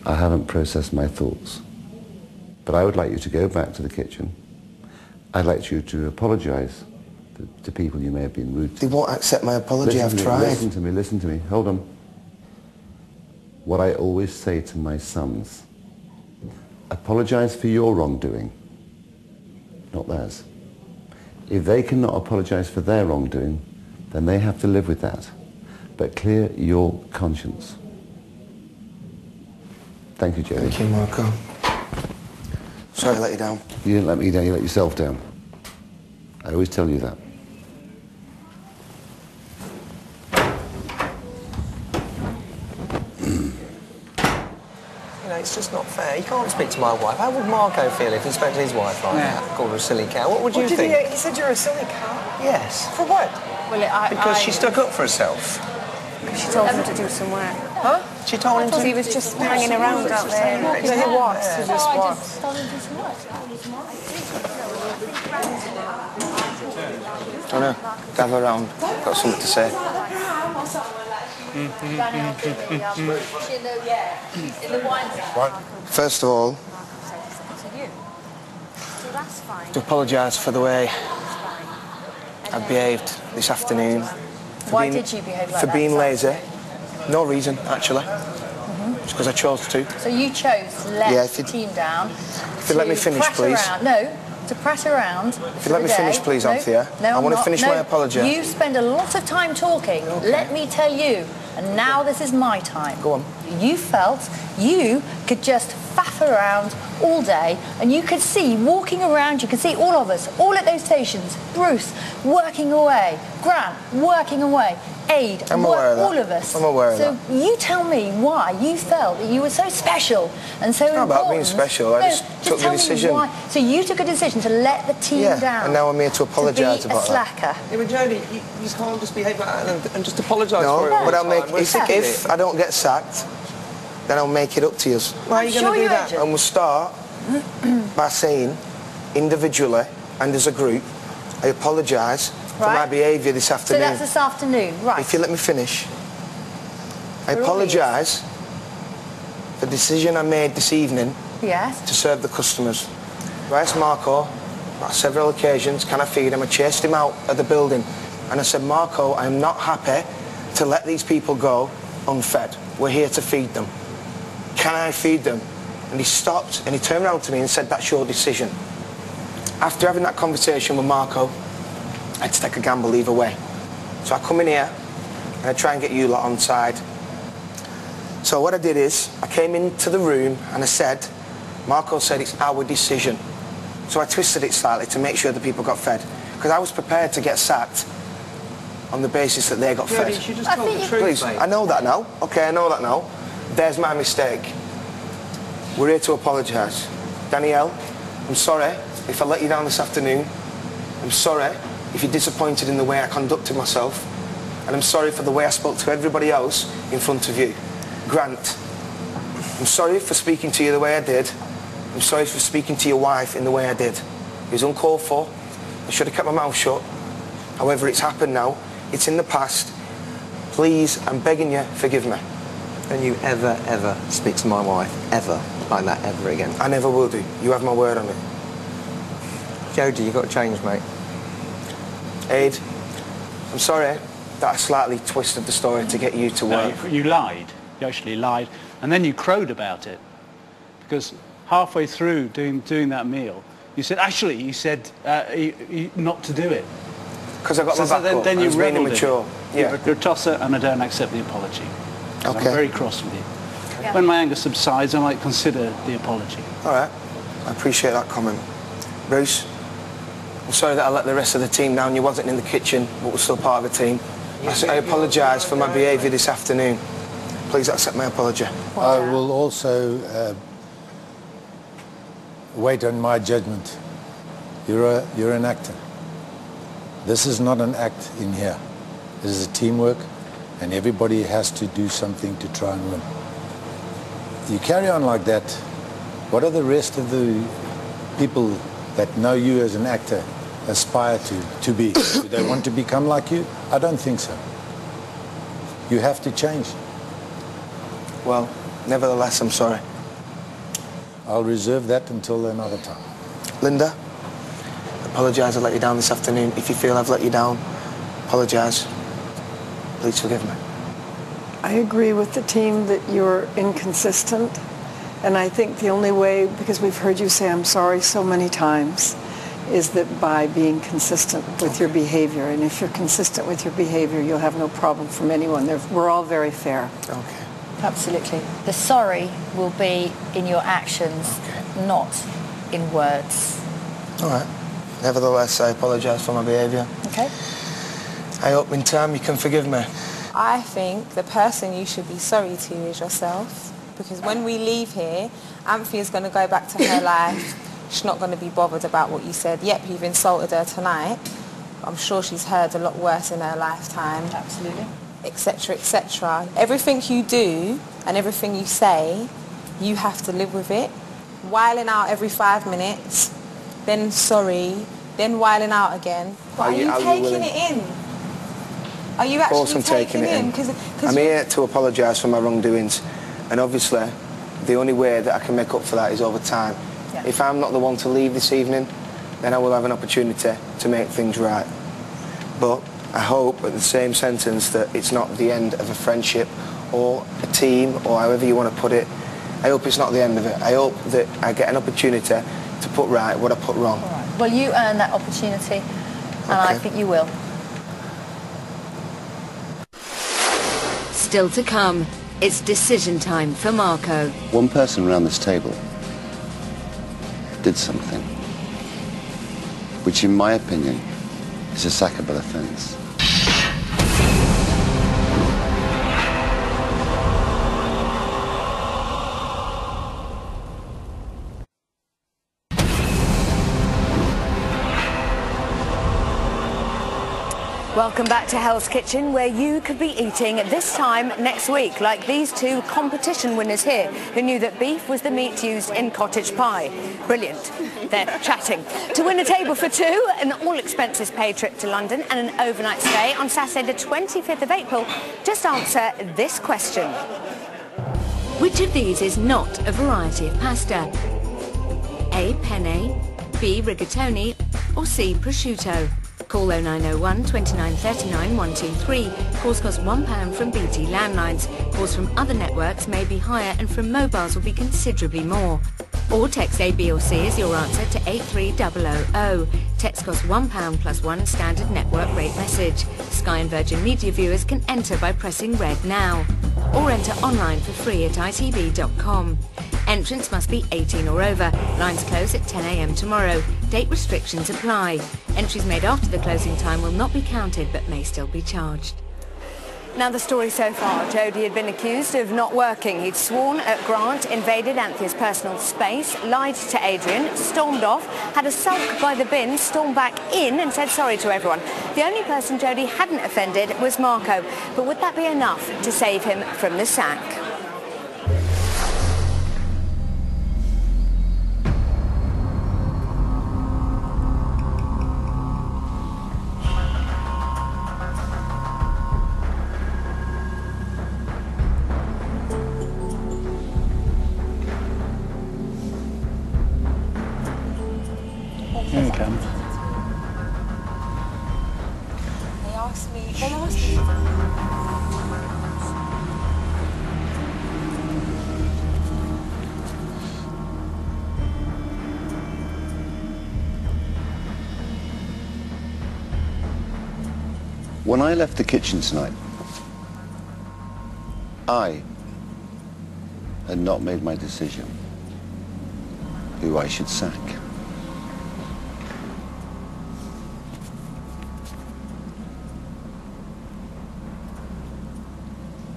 I haven't processed my thoughts. But I would like you to go back to the kitchen. I'd like you to apologise to people you may have been rude to. They won't accept my apology. I've tried. Listen to me, listen to me. Hold on. What I always say to my sons, apologise for your wrongdoing, not theirs. If they cannot apologise for their wrongdoing, then they have to live with that. But clear your conscience. Thank you, Jerry. Thank you, Marco. Sorry I let you down. You didn't let me down, you let yourself down. I always tell you that. You know, it's just not fair. You can't speak to my wife. How would Marco feel if he spoke to his wife like that? Called her a silly cow. What would you think? He said you're a silly cow? Yes. For what? Well, because she stuck up for herself. She told him to do some work. Huh? She told him to... He was just hanging around out there. So he walks, he just walks. I know. Gather around. Got something to say. First of all, to apologise for the way I behaved this afternoon. Why did you behave like that? For being lazy. No reason, actually. Just because I chose to. So you chose to let the team down. If you let me finish, please. No, to prat around. If you let me finish, please, Anthea. No, I want to finish my apology. You spend a lot of time talking. Okay. Let me tell you. And now this is my time. Go on. You felt you could just faff around all day, and you could see, walking around, you could see all of us, all at those stations, Bruce working away, Grant working away, Aid, all of us. I'm aware of that. So you tell me why you felt that you were so special and so important. It's not about being special, I just took the decision. Why. So you took a decision to let the team down. And now I'm here to apologise about that. To be a slacker. Yeah, but Jodie, you can't just behave like that and just apologise for it all but the I'll make... time. If I don't get sacked, then I'll make it up to you. Why are you going to do that? And we'll start by saying, individually and as a group, I apologise for my behaviour this afternoon. So that's this afternoon, right? If you let me finish. I apologise for the decision I made this evening to serve the customers. I asked Marco on several occasions, can I feed him? I chased him out of the building and I said, Marco, I'm not happy to let these people go unfed. We're here to feed them. Can I feed them? And he stopped and he turned around to me and said, that's your decision. After having that conversation with Marco, I had to take a gamble either way. So I come in here and I try and get you lot on side. So what I did is, I came into the room and I said, Marco said it's our decision. So I twisted it slightly to make sure the people got fed. Because I was prepared to get sacked on the basis that they got fed. You should just tell the truth, Please, mate. I know that now. Okay, I know that now. There's my mistake. We're here to apologise. Danielle, I'm sorry if I let you down this afternoon. I'm sorry if you're disappointed in the way I conducted myself. And I'm sorry for the way I spoke to everybody else in front of you. Grant, I'm sorry for speaking to you the way I did. I'm sorry for speaking to your wife in the way I did. It was uncalled for. I should have kept my mouth shut. However, it's happened now. It's in the past. Please, I'm begging you, forgive me. Don't you ever speak to my wife, ever, like that, ever again. I never will do. You have my word on it. Jodie, you've got to change, mate. Aid, I'm sorry that I slightly twisted the story to get you to work. No, you lied. You actually lied. And then you crowed about it. Because halfway through doing that meal, you said, actually, you said not to do it. Because I got my back up. Then you really immature. Yeah. You're a tosser and I don't accept the apology. Okay. I'm very cross with you. Yeah. When my anger subsides, I might consider the apology. All right. I appreciate that comment. Bruce, I'm sorry that I let the rest of the team down. You wasn't in the kitchen, but we're still part of the team. I apologise for my behaviour this afternoon. Please accept my apology. I will also wait on my judgment. You're an actor. This is not an act in here. This is a teamwork, and everybody has to do something to try and win. You carry on like that, what are the rest of the people that know you as an actor aspire to be? Do they want to become like you? I don't think so. You have to change. Well, nevertheless, I'm sorry. I'll reserve that until another time. Linda, apologise I let you down this afternoon. If you feel I've let you down, apologise. Please forgive me. I agree with the team that you're inconsistent. And I think the only way, because we've heard you say I'm sorry so many times, is that by being consistent with your behavior. And if you're consistent with your behavior, you'll have no problem from anyone. We're all very fair. Okay. Absolutely. The sorry will be in your actions, not in words. All right. Nevertheless, I apologise for my behaviour. Okay. I hope in time you can forgive me. I think the person you should be sorry to is yourself. Because when we leave here, Anthea's going to go back to her life. She's not going to be bothered about what you said. Yep, you've insulted her tonight. I'm sure she's heard a lot worse in her lifetime. Absolutely. Etc., etc. Everything you do and everything you say, you have to live with it. Whiling out every 5 minutes, then sorry, then whiling out again. Are you taking it in? Are you actually taking it in? I'm here to apologise for my wrongdoings. And obviously, the only way that I can make up for that is over time. Yeah. If I'm not the one to leave this evening, then I will have an opportunity to make things right. But I hope at the same sentence that it's not the end of a friendship or a team or however you want to put it. I hope it's not the end of it. I hope that I get an opportunity to put right what I put wrong. All right. Well, you earn that opportunity, and I think you will. Still to come. It's decision time for Marco. One person around this table did something, which in my opinion is a sackable offence. Welcome back to Hell's Kitchen, where you could be eating this time next week, like these two competition winners here, who knew that beef was the meat used in cottage pie. Brilliant. They're chatting. To win a table for two, an all-expenses-paid trip to London and an overnight stay on Saturday the 25th of April, just answer this question. Which of these is not a variety of pasta? A. Penne, B. Rigatoni, or C. Prosciutto? Call 0901 29 39 123. Calls cost £1 from BT landlines. Calls from other networks may be higher and from mobiles will be considerably more. Or text A, B or C as your answer to 83000. Text costs £1 plus one standard network rate message. Sky and Virgin Media viewers can enter by pressing red now. Or enter online for free at itv.com. Entrance must be 18 or over. Lines close at 10 a.m. tomorrow. Date restrictions apply. Entries made after the closing time will not be counted but may still be charged. Now the story so far. Jody had been accused of not working. He'd sworn at Grant, invaded Anthea's personal space, lied to Adrian, stormed off, had a sulk by the bin, stormed back in and said sorry to everyone. The only person Jody hadn't offended was Marco. But would that be enough to save him from the sack? Here he comes. They asked me. When I left the kitchen tonight, I had not made my decision who I should sack.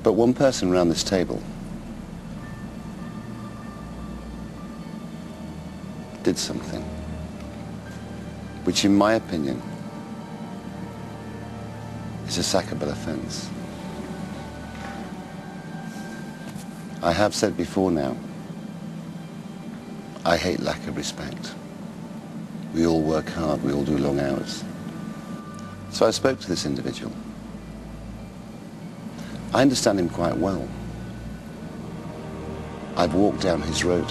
But one person around this table did something which, in my opinion, is a sackable offence. I have said before now, I hate lack of respect. We all work hard, we all do long hours. So I spoke to this individual. I understand him quite well. I've walked down his road.